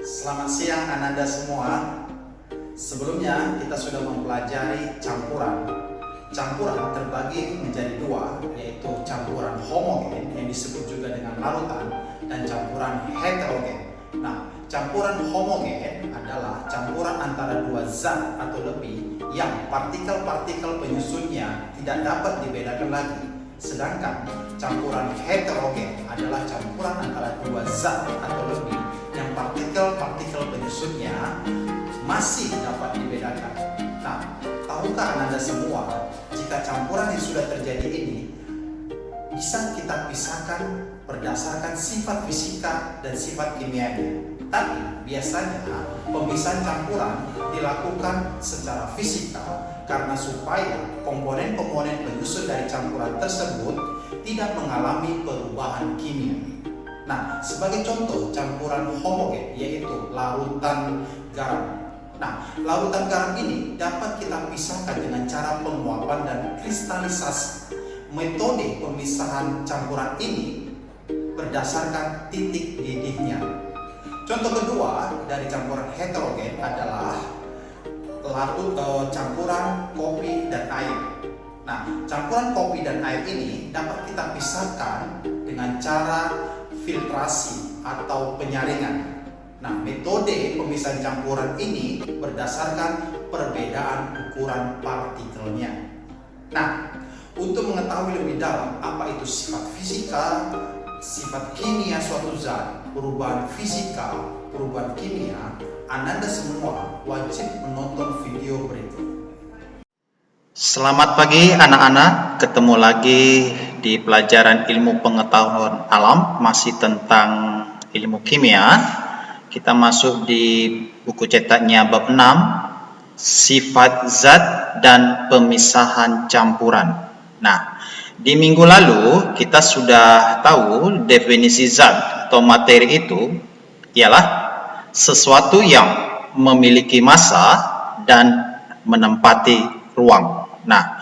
Selamat siang Ananda semua. Sebelumnya kita sudah mempelajari campuran. Campuran terbagi menjadi dua, yaitu campuran homogen yang disebut juga dengan larutan dan campuran heterogen. Nah, campuran homogen adalah campuran antara dua zat atau lebih yang partikel-partikel penyusunnya tidak dapat dibedakan lagi. Sedangkan campuran heterogen adalah campuran antara dua zat atau lebih yang partikel-partikel penyusunnya masih dapat dibedakan. Nah, tahukah Anda semua jika campuran yang sudah terjadi ini bisa kita pisahkan berdasarkan sifat fisika dan sifat kimianya? Tapi biasanya pemisahan campuran dilakukan secara fisika karena supaya komponen-komponen penyusun dari campuran tersebut tidak mengalami perubahan kimia. Nah, sebagai contoh campuran homogen yaitu larutan garam. Nah, larutan garam ini dapat kita pisahkan dengan cara penguapan dan kristalisasi. Metode pemisahan campuran ini berdasarkan titik didihnya. Contoh kedua dari campuran heterogen adalah campuran kopi dan air. Nah, campuran kopi dan air ini dapat kita pisahkan dengan cara filtrasi atau penyaringan. Nah, metode pemisahan campuran ini berdasarkan perbedaan ukuran partikelnya. Nah, untuk mengetahui lebih dalam apa itu sifat fisika, sifat kimia suatu zat, perubahan fisika, perubahan kimia, Anda semua wajib menonton video berikut. Selamat pagi anak-anak, ketemu lagi di pelajaran ilmu pengetahuan alam, masih tentang ilmu kimia. Kita masuk di buku cetaknya bab 6, sifat zat dan pemisahan campuran. Nah, di minggu lalu kita sudah tahu definisi zat atau materi itu ialah sesuatu yang memiliki massa dan menempati ruang. Nah,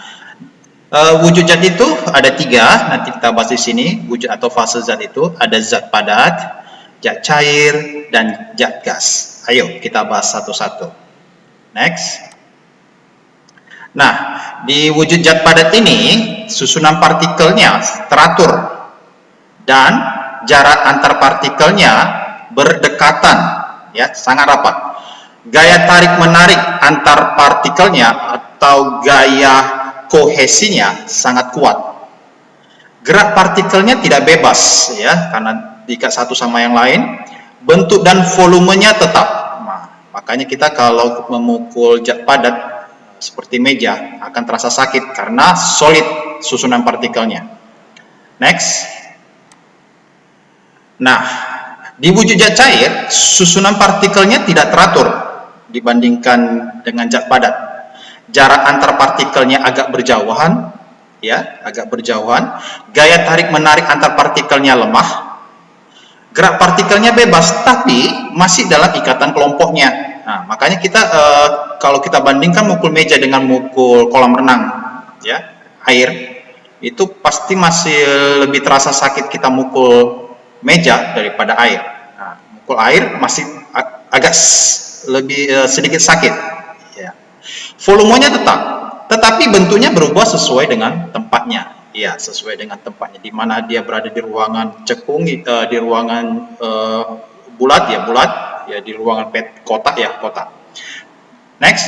wujud zat itu ada 3, nanti kita bahas di sini. Wujud atau fase zat itu ada zat padat, zat cair, dan zat gas. Ayo kita bahas satu-satu. Next. Nah, di wujud zat padat ini susunan partikelnya teratur dan jarak antar partikelnya berdekatan, ya, sangat rapat. Gaya tarik-menarik antar partikelnya atau gaya kohesinya sangat kuat. Gerak partikelnya tidak bebas, ya, karena diikat satu sama yang lain. Bentuk dan volumenya tetap. Nah, makanya kita kalau memukul zat padat seperti meja akan terasa sakit karena solid susunan partikelnya. Next. Nah, di wujud zat cair, susunan partikelnya tidak teratur dibandingkan dengan zat padat. Jarak antar partikelnya agak berjauhan, ya, agak berjauhan. Gaya tarik menarik antar partikelnya lemah. Gerak partikelnya bebas, tapi masih dalam ikatan kelompoknya. Nah, makanya kita kalau kita bandingkan mukul meja dengan mukul kolam renang, ya, air, itu pasti masih lebih terasa sakit kita mukul meja daripada air. Nah, mukul air masih agak lebih sedikit sakit, ya. Volumenya tetap, tetapi bentuknya berubah sesuai dengan tempatnya, ya, sesuai dengan tempatnya, di mana dia berada di ruangan cekung, di ruangan bulat, ya, di ruangan kotak, ya, kotak. Next.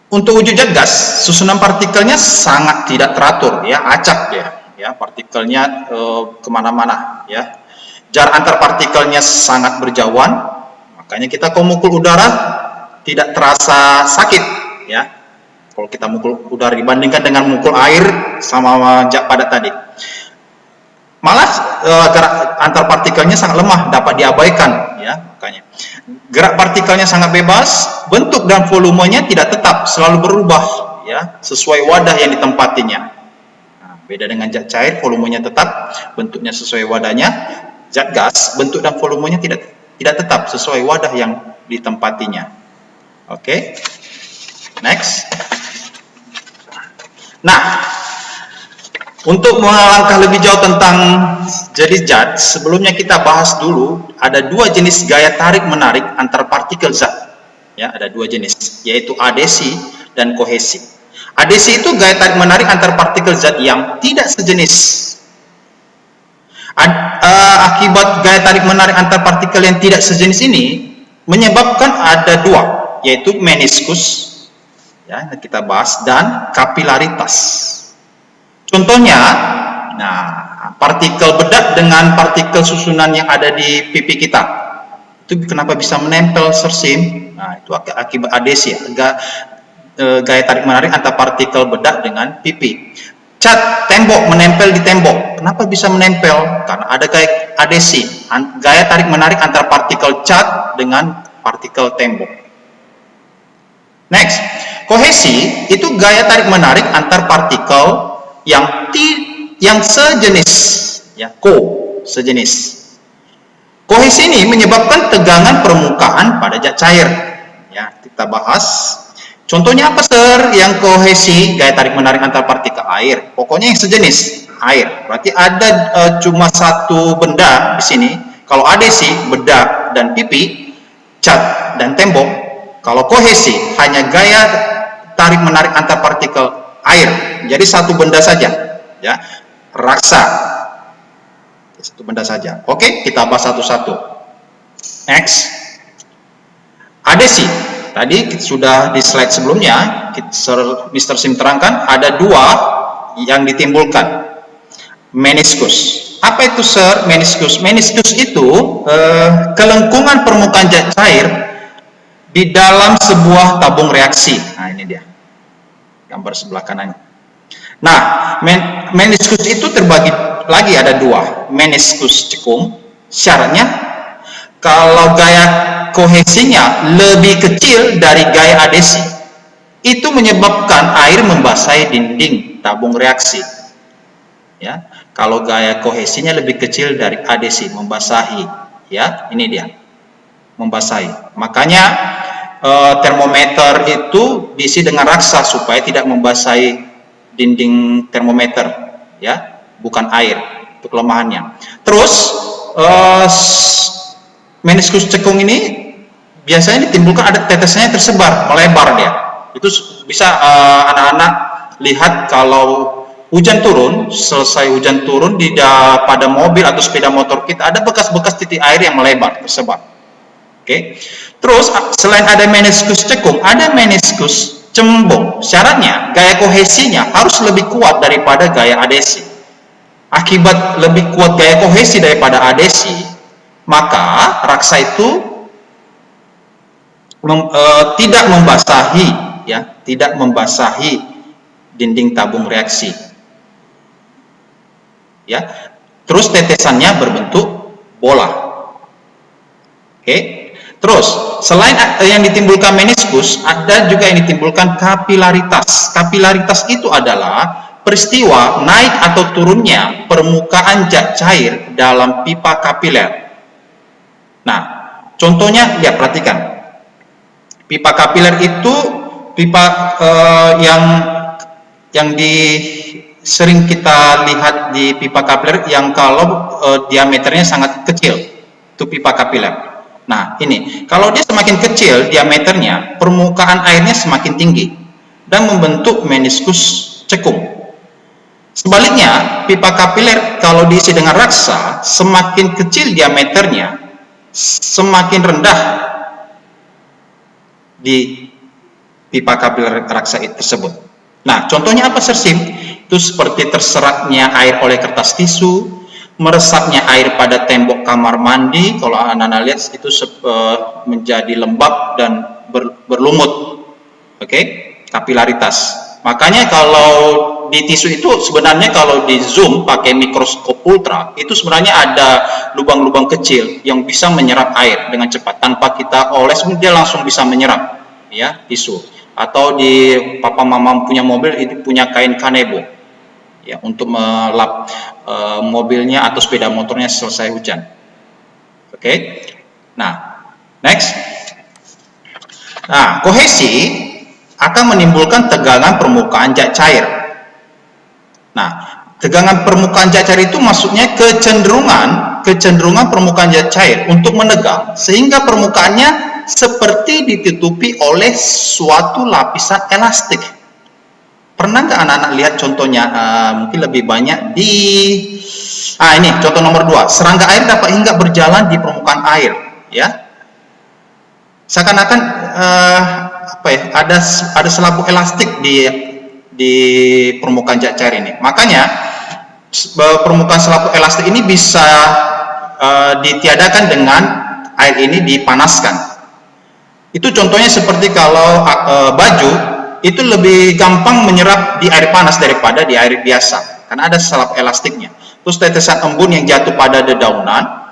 Untuk wujud zat gas, susunan partikelnya sangat tidak teratur, ya, acak dia, ya, partikelnya kemana-mana, ya. Jarak antar partikelnya sangat berjauhan. Makanya kita kalau mukul udara tidak terasa sakit, ya. Kalau kita mukul udara dibandingkan dengan mukul air sama zat padat tadi. Malah gerak antar partikelnya sangat lemah, dapat diabaikan, ya, makanya. Gerak partikelnya sangat bebas, bentuk dan volumenya tidak tetap, selalu berubah, ya, sesuai wadah yang ditempatinya. Nah, beda dengan zat cair, volumenya tetap, bentuknya sesuai wadahnya. Zat gas, bentuk dan volumenya tidak tetap sesuai wadah yang ditempatinya. Oke. Next. Nah, Untuk melangkah lebih jauh tentang jenis zat, sebelumnya kita bahas dulu ada dua jenis gaya tarik menarik antar partikel zat. Ya, ada dua jenis, yaitu adesi dan kohesi. Adesi itu gaya tarik menarik antar partikel zat yang tidak sejenis. Akibat gaya tarik menarik antar partikel yang tidak sejenis ini menyebabkan ada dua, yaitu meniskus, ya, kita bahas, dan kapilaritas. Contohnya, nah, partikel bedak dengan partikel susunan yang ada di pipi kita, itu kenapa bisa menempel, Sersim? Nah, itu akibat adesi, gaya tarik menarik antar partikel bedak dengan pipi. Cat tembok menempel di tembok, kenapa bisa menempel? Karena ada gaya adesi, gaya tarik menarik antar partikel cat dengan partikel tembok. Next, kohesi itu gaya tarik menarik antar partikel yang sejenis, ya, sejenis. Kohesi ini menyebabkan tegangan permukaan pada zat cair. Ya, kita bahas. Contohnya apa, Sir? Yang kohesi, gaya tarik menarik antar partikel air. Pokoknya yang sejenis, air. Berarti ada cuma satu benda di sini. Kalau adesi, bedak dan pipi, cat dan tembok. Kalau kohesi, hanya gaya tarik menarik antar partikel air. Jadi satu benda saja, ya, raksa, satu benda saja. Oke, kita bahas satu-satu. Next, adesi. Tadi sudah di slide sebelumnya, Mr. Sim terangkan ada dua yang ditimbulkan. Meniskus. Apa itu, Sir? Meniskus. Meniskus itu kelengkungan permukaan zat cair di dalam sebuah tabung reaksi. Nah, ini dia gambar sebelah kanan. Nah, meniskus itu terbagi lagi, ada dua. Meniskus cekung, syaratnya kalau gaya kohesinya lebih kecil dari gaya adesi, itu menyebabkan air membasahi dinding tabung reaksi. Ya, kalau gaya kohesinya lebih kecil dari adesi, membasahi. Ya, ini dia, membasahi. Makanya termometer itu diisi dengan raksa supaya tidak membasahi dinding termometer, ya, bukan air. Itu kelemahannya. Terus meniskus cekung ini biasanya ditimbulkan ada tetesnya tersebar, melebar dia. Itu bisa anak-anak lihat kalau hujan turun, selesai hujan turun pada mobil atau sepeda motor kita ada bekas-bekas titik air yang melebar, tersebar. Oke. Terus selain ada meniskus cekung, ada meniskus cembung. Syaratnya gaya kohesinya harus lebih kuat daripada gaya adesi. Akibat lebih kuat gaya kohesi daripada adesi, maka raksa itu tidak membasahi, ya, tidak membasahi dinding tabung reaksi. Ya. Terus tetesannya berbentuk bola. Oke. Terus, selain yang ditimbulkan meniskus, ada juga yang ditimbulkan kapilaritas. Kapilaritas itu adalah peristiwa naik atau turunnya permukaan zat cair dalam pipa kapiler. Nah, contohnya, ya, perhatikan. Pipa kapiler itu pipa yang sering kita lihat di pipa kapiler yang kalau diameternya sangat kecil, itu pipa kapiler. Nah, ini, kalau dia semakin kecil diameternya, permukaan airnya semakin tinggi dan membentuk meniskus cekung. Sebaliknya, pipa kapiler kalau diisi dengan raksa, semakin kecil diameternya, semakin rendah di pipa kapiler raksa tersebut. Nah, contohnya apa, Sersim? Itu seperti terseratnya air oleh kertas tisu, meresapnya air pada tembok kamar mandi. Kalau anak-anak lihat itu menjadi lembab dan berlumut. Oke, kapilaritas. Makanya kalau di tisu itu sebenarnya kalau di zoom pakai mikroskop ultra, itu sebenarnya ada lubang-lubang kecil yang bisa menyerap air dengan cepat tanpa kita oles, dia langsung bisa menyerap, ya, tisu. Atau di papa mama punya mobil itu punya kain kanebo, ya, untuk melap mobilnya atau sepeda motornya selesai hujan. Oke. Nah, next. Nah, kohesi akan menimbulkan tegangan permukaan zat cair. Nah, Tegangan permukaan zat cair itu maksudnya kecenderungan permukaan zat cair untuk menegang sehingga permukaannya seperti ditutupi oleh suatu lapisan elastik. Pernah nggak anak-anak lihat contohnya? Mungkin lebih banyak di ini contoh nomor 2. Serangga air dapat hingga berjalan di permukaan air, ya. Seakan-akan ada selaput elastik di permukaan zat cair ini. Makanya permukaan selaput elastik ini bisa ditiadakan dengan air ini dipanaskan. Itu contohnya seperti kalau baju itu lebih gampang menyerap di air panas daripada di air biasa karena ada selaput elastiknya. Terus tetesan embun yang jatuh pada dedaunan,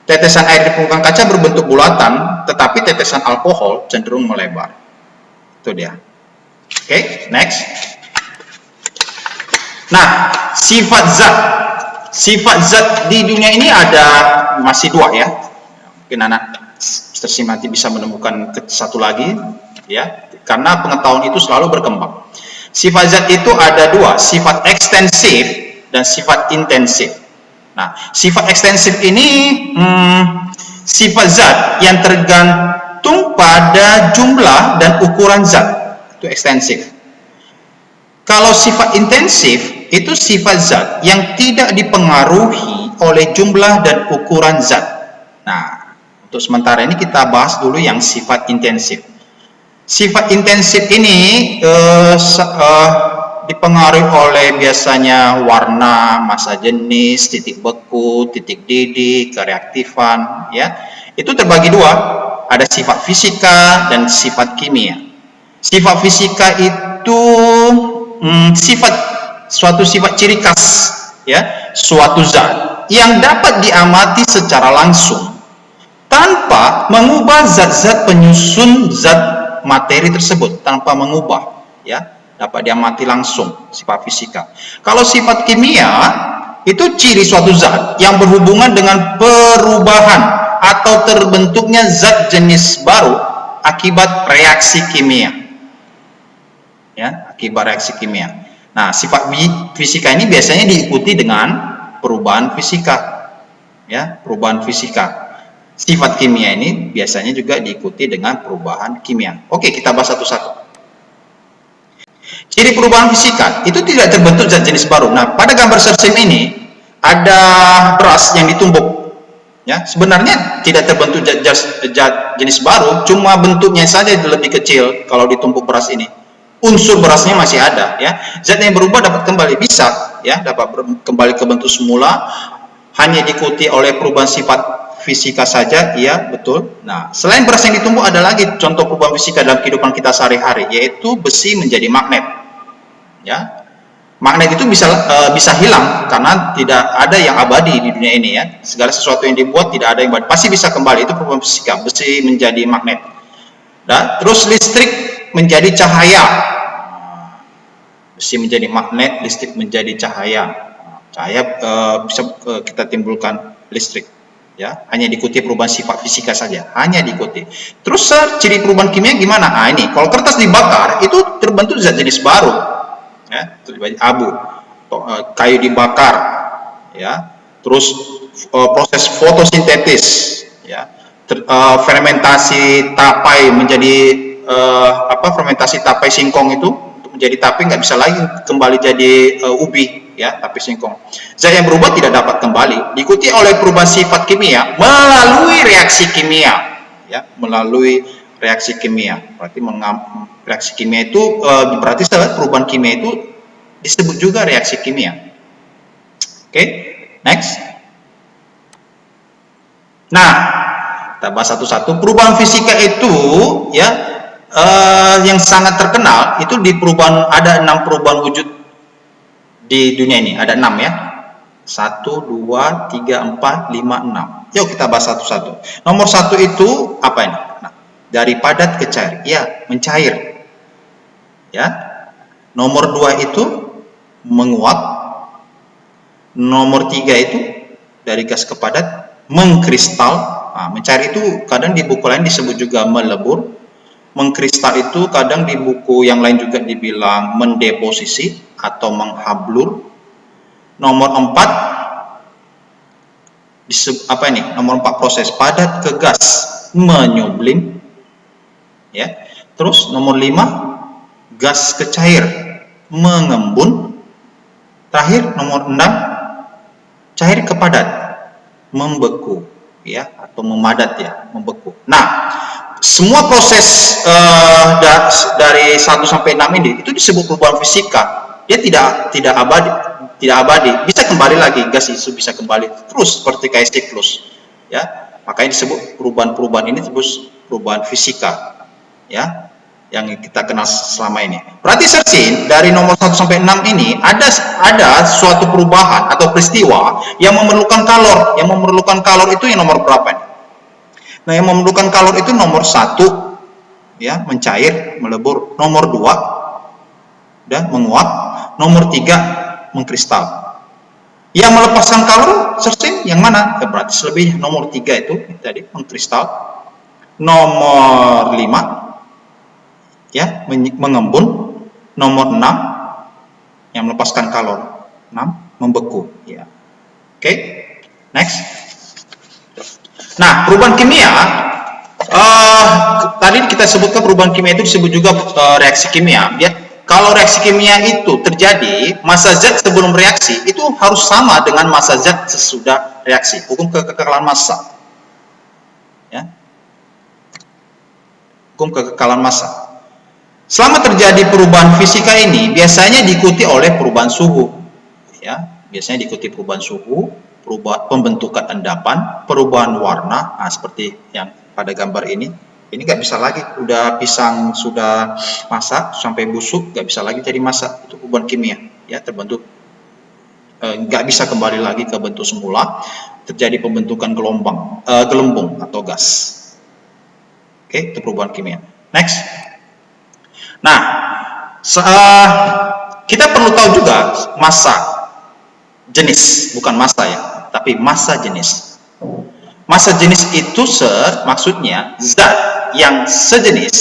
tetesan air di permukaan kaca berbentuk bulatan, tetapi tetesan alkohol cenderung melebar. Itu dia. Oke, next. Nah, sifat zat di dunia ini ada masih 2 ya. Mungkin anak tersimati bisa menemukan satu lagi ya, karena pengetahuan itu selalu berkembang. Sifat zat itu ada 2, sifat ekstensif dan sifat intensif. Nah, sifat ekstensif ini sifat zat yang tergantung pada jumlah dan ukuran zat. Itu ekstensif. Kalau sifat intensif itu sifat zat yang tidak dipengaruhi oleh jumlah dan ukuran zat. Nah, untuk sementara ini kita bahas dulu yang sifat intensif. Sifat intensif ini dipengaruhi oleh biasanya warna, massa jenis, titik beku, titik didih, kereaktifan, ya. Itu terbagi 2, ada sifat fisika dan sifat kimia. Sifat fisika itu suatu sifat ciri khas ya suatu zat yang dapat diamati secara langsung tanpa mengubah zat-zat penyusun zat materi tersebut, tanpa mengubah ya, dapat diamati langsung, sifat fisika. Kalau sifat kimia itu ciri suatu zat yang berhubungan dengan perubahan atau terbentuknya zat jenis baru akibat reaksi kimia ya, akibat reaksi kimia. Nah, sifat fisika ini biasanya diikuti dengan perubahan fisika ya, perubahan fisika. Sifat kimia ini biasanya juga diikuti dengan perubahan kimia. Oke, kita bahas satu-satu. Ciri perubahan fisika itu tidak terbentuk zat jenis baru. Nah, pada gambar sersim ini ada beras yang ditumbuk ya, sebenarnya tidak terbentuk zat jenis baru, cuma bentuknya saja lebih kecil. Kalau ditumbuk beras ini unsur berasnya masih ada ya, zat yang berubah dapat kembali, bisa ya, dapat kembali ke bentuk semula, hanya diikuti oleh perubahan sifat fisika saja, iya betul. Nah, selain beras yang ditumbuk ada lagi contoh perubahan fisika dalam kehidupan kita sehari-hari, yaitu besi menjadi magnet ya. Magnet itu bisa hilang karena tidak ada yang abadi di dunia ini ya, segala sesuatu yang dibuat tidak ada yang abadi, pasti bisa kembali. Itu perubahan fisika, besi menjadi magnet. Dan terus listrik menjadi cahaya, besi menjadi magnet, listrik menjadi cahaya. Cahaya bisa kita timbulkan listrik ya, hanya diikuti perubahan sifat fisika saja, hanya diikuti. Terus ciri perubahan kimia gimana? Nah, ini kalau kertas dibakar itu terbentuk zat jenis baru ya, terjadi abu. Kayu dibakar ya, terus proses fotosintetis ya, fermentasi tapai menjadi fermentasi tapai singkong itu untuk menjadi tapai, nggak bisa lagi kembali jadi ubi ya, tapai singkong. Zat yang berubah tidak dapat kembali, diikuti oleh perubahan sifat kimia melalui reaksi kimia ya, melalui reaksi kimia. Berarti reaksi kimia itu berarti perubahan kimia itu disebut juga reaksi kimia. Oke, next. Nah, kita bahas satu-satu. Perubahan fisika itu ya, yang sangat terkenal itu di perubahan, ada 6 perubahan wujud di dunia ini, ada 6 ya, 1, 2, 3, 4, 5, 6. Yuk kita bahas satu-satu. Nomor 1 itu apa ini? Nah, dari padat ke cair, ya mencair ya. Nomor 2 itu menguap. Nomor 3 itu dari gas ke padat mengkristal. Nah, mencair itu kadang di buku lain disebut juga melebur. Mengkristal itu kadang di buku yang lain juga dibilang mendeposisi atau menghablur. Nomor 4 nomor 4 proses padat ke gas menyublim, ya. Terus nomor 5 gas ke cair mengembun. Terakhir nomor 6 cair ke padat membeku, ya, atau memadat, ya, membeku. Nah, semua proses dari 1 sampai 6 ini itu disebut perubahan fisika. Dia tidak abadi, bisa kembali lagi, gas itu bisa kembali terus seperti kayak siklus, ya. Makanya disebut perubahan-perubahan ini disebut perubahan fisika, ya, yang kita kenal selama ini. Berarti Sersin dari nomor 1 sampai 6 ini ada suatu perubahan atau peristiwa yang memerlukan kalor. Yang memerlukan kalor itu yang nomor berapa nih? Nah, yang memerlukan kalor itu nomor 1, ya, mencair, melebur. Nomor 2 dan menguap. Nomor 3 mengkristal. Yang melepaskan kalor Sersin yang mana? Ya, berarti selebihnya nomor 3 itu tadi mengkristal. Nomor 5, ya, mengembun. Nomor 6 yang melepaskan kalor. 6 membeku, ya. Oke. Next. Nah, perubahan kimia tadi kita sebutkan perubahan kimia itu disebut juga reaksi kimia. Ya, kalau reaksi kimia itu terjadi, massa zat sebelum reaksi itu harus sama dengan massa zat sesudah reaksi. Hukum kekekalan massa. Ya. Hukum kekekalan massa. Selama terjadi perubahan fisika ini, biasanya diikuti oleh perubahan suhu. Ya, biasanya diikuti perubahan suhu, perubahan pembentukan endapan, perubahan warna, seperti yang pada gambar ini. Ini nggak bisa lagi, udah pisang sudah masak sampai busuk, nggak bisa lagi jadi masak. Itu perubahan kimia, ya, terbentuk, nggak bisa kembali lagi ke bentuk semula. Terjadi pembentukan gelembung atau gas. Oke, itu perubahan kimia. Next. Nah, kita perlu tahu juga massa jenis, bukan massa, ya, tapi massa jenis. Massa jenis itu maksudnya zat yang sejenis,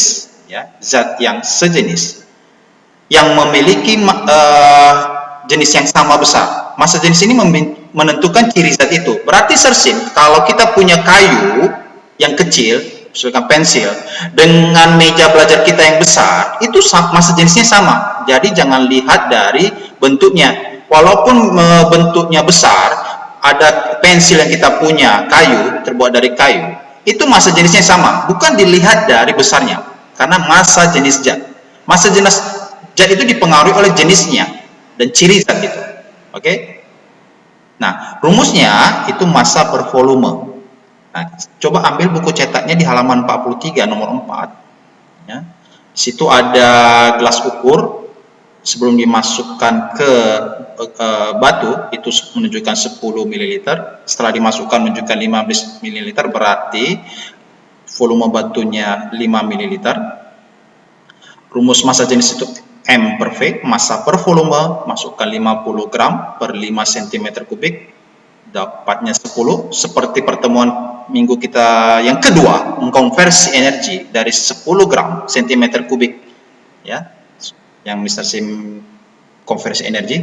ya, zat yang sejenis yang memiliki jenis yang sama besar. Massa jenis ini menentukan ciri zat itu. Berarti Sersin, kalau kita punya kayu yang kecil, misalkan pensil, dengan meja belajar kita yang besar, itu massa jenisnya sama. Jadi jangan lihat dari bentuknya. Walaupun bentuknya besar, ada pensil yang kita punya kayu, terbuat dari kayu, itu massa jenisnya sama, bukan dilihat dari besarnya, karena massa jenis zat. Massa jenis zat itu dipengaruhi oleh jenisnya dan ciri zat itu. Oke? Nah, rumusnya itu massa per volume. Nah, coba ambil buku cetaknya di halaman 43 nomor 4. Ya. Di situ ada gelas ukur. Sebelum dimasukkan ke batu itu menunjukkan 10 ml, setelah dimasukkan menunjukkan 15 ml, berarti volume batunya 5 ml. Rumus massa jenis itu M per V, massa per volume, masukkan 50 gram per 5 cm kubik, dapatnya 10. Seperti pertemuan minggu kita yang kedua, mengkonversi energi dari 10 gram cm kubik, ya, yang Mr. Sim konversi energi,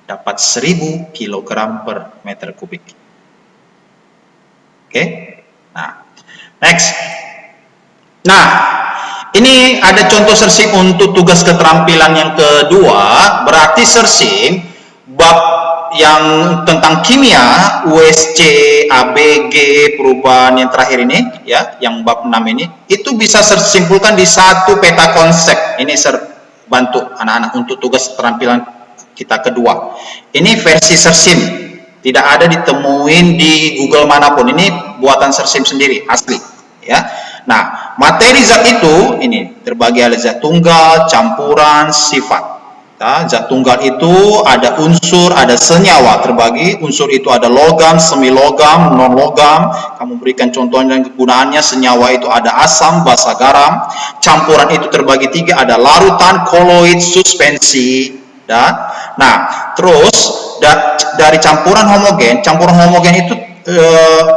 dapat 1000 kg per meter kubik. Oke? Nah, next. Nah, ini ada contoh Sersim untuk tugas keterampilan yang kedua. Berarti Sersim bab yang tentang kimia, USC, ABG, perubahan yang terakhir ini, ya, yang bab 6 ini, itu bisa simpulkan di satu peta konsep. Ini bantu anak-anak untuk tugas keterampilan kita kedua. Ini versi Sersim, tidak ada ditemuin di Google manapun. Ini buatan Sersim sendiri, asli, ya. Nah, materi zat itu ini terbagi ada zat tunggal, campuran, sifat. Nah, zat tunggal itu ada unsur, ada senyawa terbagi. Unsur itu ada logam, semi logam, non logam. Kamu berikan contohnya dan kegunaannya. Senyawa itu ada asam, basa, garam. Campuran itu terbagi 3, ada larutan, koloid, suspensi. Nah, terus dari campuran homogen itu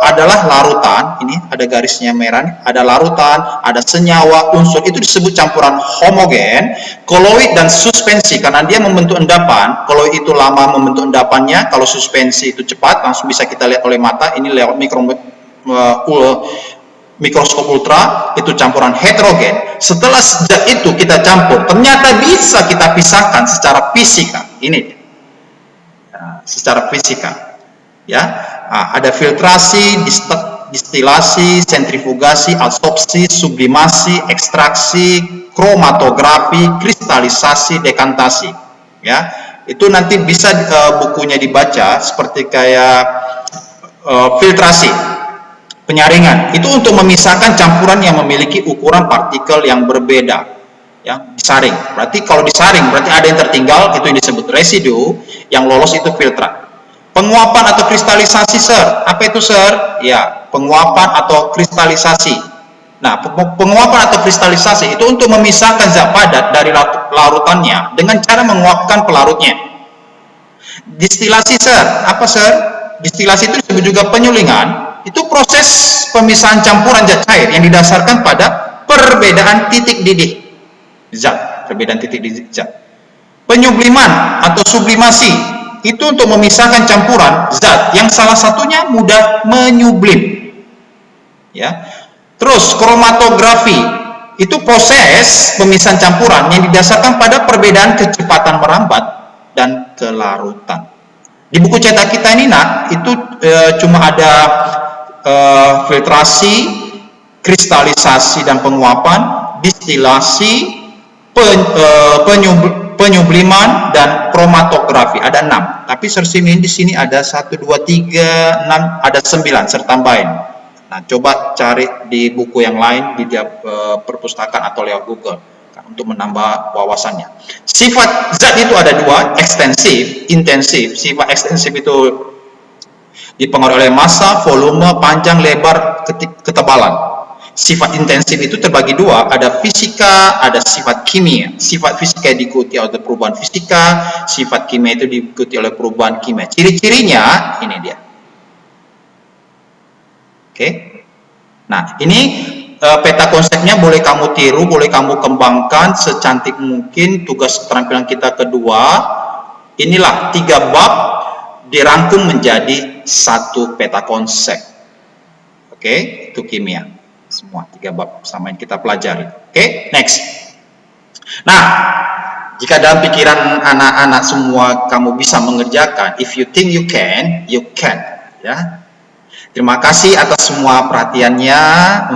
adalah larutan. Ini ada garisnya merah nih. Ada larutan, ada senyawa, unsur, itu disebut campuran homogen. Koloid dan suspensi, karena dia membentuk endapan. Koloid itu lama membentuk endapannya, kalau suspensi itu cepat, langsung bisa kita lihat oleh mata. Ini lewat mikroskop ultra, itu campuran heterogen. Setelah zat itu kita campur, ternyata bisa kita pisahkan secara fisika. Ini secara fisika, ya. Ada filtrasi, distilasi, sentrifugasi, adsorpsi, sublimasi, ekstraksi, kromatografi, kristalisasi, dekantasi, ya. Itu nanti bisa bukunya dibaca, seperti kayak filtrasi, penyaringan. Itu untuk memisahkan campuran yang memiliki ukuran partikel yang berbeda, ya. Disaring. Berarti kalau disaring berarti ada yang tertinggal, itu yang disebut residu. Yang lolos itu filtrat. Penguapan atau kristalisasi, Sir. Apa itu, Sir? Ya, penguapan atau kristalisasi. Nah, penguapan atau kristalisasi itu untuk memisahkan zat padat dari larutannya dengan cara menguapkan pelarutnya. Distilasi, Sir. Apa, Sir? Distilasi itu disebut juga penyulingan. Itu proses pemisahan campuran zat cair yang didasarkan pada perbedaan titik didih zat. Perbedaan titik didih zat. Penyubliman atau sublimasi itu untuk memisahkan campuran zat yang salah satunya mudah menyublim, ya. Terus kromatografi itu proses pemisahan campuran yang didasarkan pada perbedaan kecepatan merambat dan kelarutan. Di buku cetak kita ini, nak, itu cuma ada filtrasi, kristalisasi dan penguapan, distilasi, penyubliman dan kromatografi. Ada 6. Tapi Sir ini di sini ada 1, 2, 3, 6, ada 9, Sir tambahin. Nah, coba cari di buku yang lain di perpustakaan atau lewat Google untuk menambah wawasannya. Sifat zat itu ada 2, ekstensif, intensif. Sifat ekstensif itu dipengaruhi oleh massa, volume, panjang, lebar, ketebalan. Sifat intensif itu terbagi 2, ada fisika, ada sifat kimia. Sifat fisika diikuti oleh perubahan fisika, sifat kimia itu diikuti oleh perubahan kimia. Ciri-cirinya ini dia. Oke. Nah, ini peta konsepnya boleh kamu tiru, boleh kamu kembangkan secantik mungkin. Tugas keterampilan kita kedua, inilah 3 bab dirangkum menjadi 1 peta konsep. Oke, itu kimia. Semua 3 bab sama yang kita pelajari. Oke, next. Nah, jika dalam pikiran anak-anak semua kamu bisa mengerjakan, if you think you can, ya. Terima kasih atas semua perhatiannya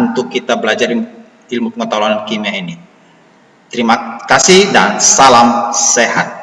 untuk kita belajar ilmu pengetahuan kimia ini. Terima kasih dan salam sehat.